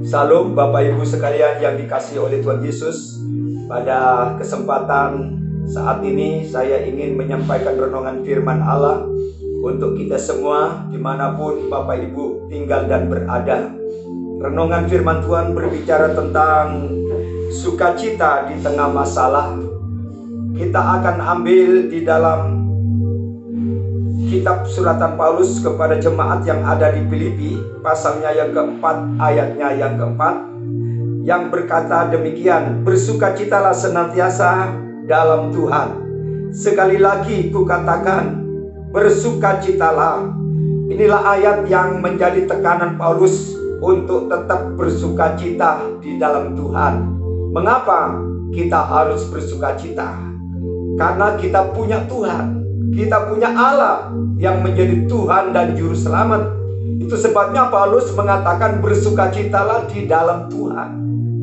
Salam Bapak Ibu sekalian yang dikasihi oleh Tuhan Yesus. Pada kesempatan saat ini saya ingin menyampaikan renungan firman Allah untuk kita semua dimanapun Bapak Ibu tinggal dan berada. Renungan firman Tuhan berbicara tentang sukacita di tengah masalah. Kita akan ambil di dalam kitab suratan Paulus kepada jemaat yang ada di Filipi, pasalnya yang keempat, ayatnya yang keempat, yang berkata demikian: bersukacitalah senantiasa dalam Tuhan. Sekali lagi kukatakan, bersukacitalah. Inilah ayat yang menjadi tekanan Paulus untuk tetap bersukacita di dalam Tuhan. Mengapa kita harus bersukacita? Karena kita punya Tuhan. Kita punya Allah yang menjadi Tuhan dan Juru Selamat. Itu sebabnya Paulus mengatakan bersukacitalah di dalam Tuhan,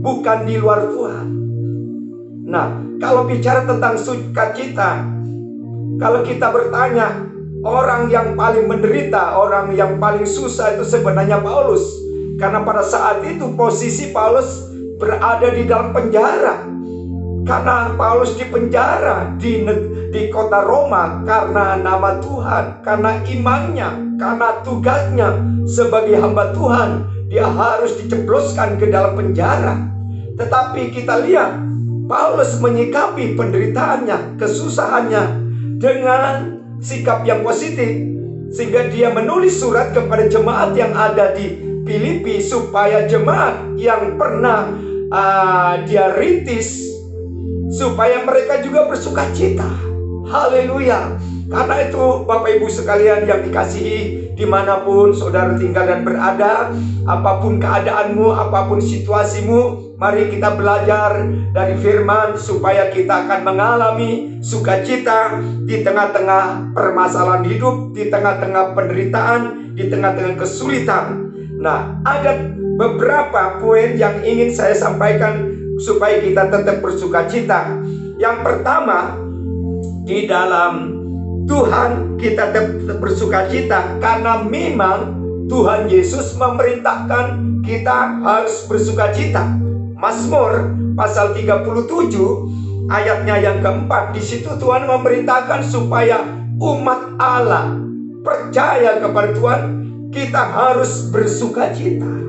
bukan di luar Tuhan. Nah, kalau bicara tentang sukacita, kalau kita bertanya, orang yang paling menderita, orang yang paling susah itu sebenarnya Paulus. Karena pada saat itu posisi Paulus berada di dalam penjara. Karena Paulus di penjara di kota Roma karena nama Tuhan, karena imannya, karena tugasnya sebagai hamba Tuhan, dia harus diceploskan ke dalam penjara. Tetapi kita lihat Paulus menyikapi penderitaannya, kesusahannya dengan sikap yang positif, sehingga dia menulis surat kepada jemaat yang ada di Filipi supaya jemaat yang pernah dia rintis, supaya mereka juga bersukacita. Haleluya. Karena itu Bapak Ibu sekalian yang dikasihi, dimanapun saudara tinggal dan berada, apapun keadaanmu, apapun situasimu, mari kita belajar dari firman supaya kita akan mengalami sukacita di tengah-tengah permasalahan hidup, di tengah-tengah penderitaan, di tengah-tengah kesulitan. Nah, ada beberapa poin yang ingin saya sampaikan supaya kita tetap bersukacita. Yang pertama, di dalam Tuhan kita tetap bersukacita karena memang Tuhan Yesus memerintahkan kita harus bersukacita. Mazmur pasal 37 ayatnya yang keempat, di situ Tuhan memerintahkan supaya umat Allah percaya kepada Tuhan, kita harus bersukacita.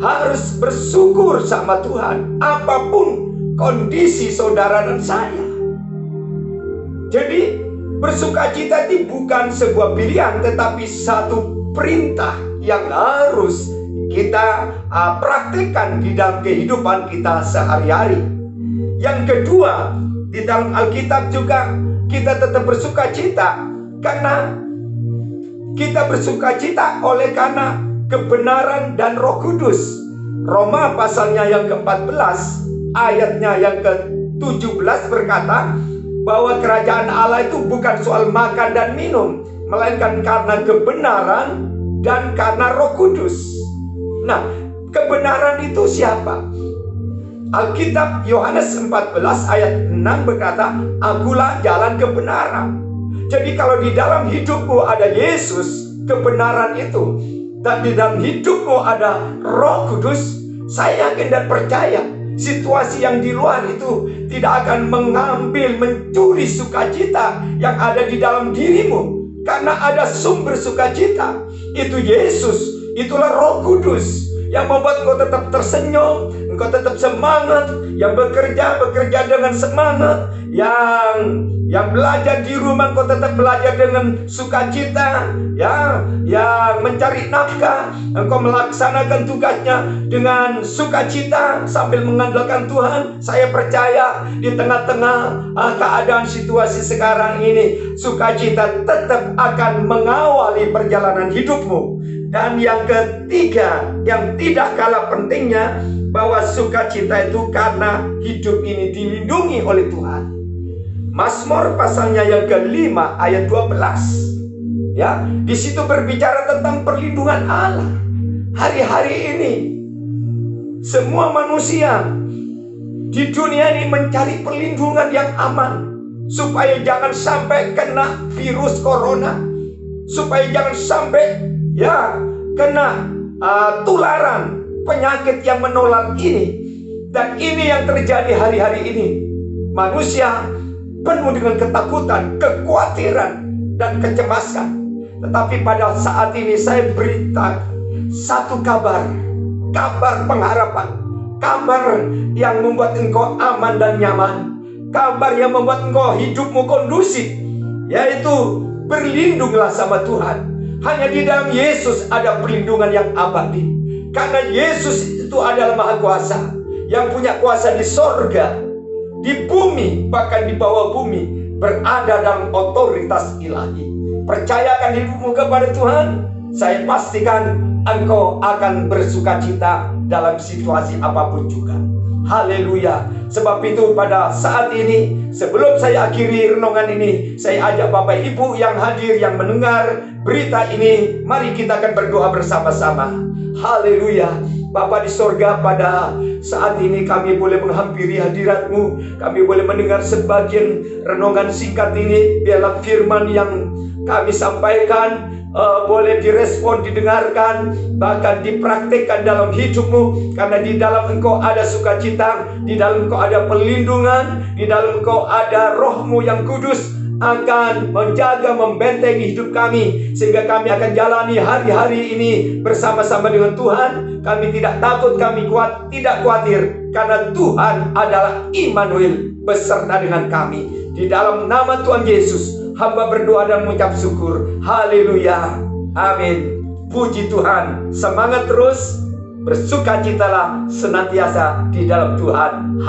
Harus bersyukur sama Tuhan apapun kondisi saudara dan saya. Jadi bersukacita itu bukan sebuah pilihan, tetapi satu perintah yang harus kita praktekkan di dalam kehidupan kita sehari-hari. Yang kedua, di dalam Alkitab juga kita tetap bersukacita karena kita bersukacita oleh karena kebenaran dan Roh Kudus. Roma pasalnya yang ke-14 ayatnya yang ke-17 berkata bahwa kerajaan Allah itu bukan soal makan dan minum, melainkan karena kebenaran dan karena Roh Kudus. Nah, kebenaran itu siapa? Alkitab Yohanes 14 ayat 6 berkata, akulah jalan kebenaran. Jadi kalau di dalam hidupmu ada Yesus, kebenaran itu, dan di dalam hidupmu ada Roh Kudus, saya yakin dan percaya situasi yang di luar itu tidak akan mengambil, mencuri sukacita yang ada di dalam dirimu. Karena ada sumber sukacita, itu Yesus, itulah Roh Kudus yang membuat kau tetap tersenyum, engkau tetap semangat, yang bekerja dengan semangat, yang belajar di rumah engkau tetap belajar dengan sukacita, ya, yang mencari nafkah engkau melaksanakan tugasnya dengan sukacita sambil mengandalkan Tuhan. Saya percaya di tengah-tengah keadaan situasi sekarang ini, sukacita tetap akan mengawali perjalanan hidupmu. Dan yang ketiga, yang tidak kalah pentingnya, bahwa sukacita itu karena hidup ini dilindungi oleh Tuhan. Mazmur pasalnya yang ke-5 ayat 12. Ya, di situ berbicara tentang perlindungan Allah. Hari-hari ini semua manusia di dunia ini mencari perlindungan yang aman supaya jangan sampai kena virus corona, supaya jangan sampai kena tularan penyakit yang menular ini. Dan ini yang terjadi hari-hari ini. Manusia penuh dengan ketakutan, kekhawatiran, dan kecemasan. Tetapi pada saat ini saya berita satu kabar pengharapan, kabar yang membuat engkau aman dan nyaman, kabar yang membuat engkau hidupmu kondusif, yaitu berlindunglah sama Tuhan. Hanya di dalam Yesus ada perlindungan yang abadi. Karena Yesus itu adalah Maha Kuasa, yang punya kuasa di sorga, di bumi, bahkan di bawah bumi, berada dalam otoritas ilahi. Percayakan hidupmu kepada Tuhan, saya pastikan engkau akan bersuka cita dalam situasi apapun juga. Haleluya. Sebab itu pada saat ini, sebelum saya akhiri renungan ini, saya ajak Bapak Ibu yang hadir, yang mendengar berita ini, mari kita akan berdoa bersama-sama. Haleluya. Bapa di sorga, pada saat ini kami boleh menghampiri hadirat-Mu. Kami boleh mendengar sebagian renungan singkat ini. Biarlah firman yang kami sampaikan boleh direspon, didengarkan, bahkan dipraktikkan dalam hidup-Mu. Karena di dalam Engkau ada sukacita, di dalam Engkau ada perlindungan, di dalam Engkau ada Roh-Mu yang kudus akan menjaga, membentengi hidup kami, sehingga kami akan jalani hari-hari ini bersama-sama dengan Tuhan. Kami tidak takut, kami tidak khawatir, karena Tuhan adalah Immanuel beserta dengan kami. Di dalam nama Tuhan Yesus, hamba berdoa dan mengucap syukur. Haleluya. Amin. Puji Tuhan. Semangat terus, bersukacitalah senantiasa di dalam Tuhan.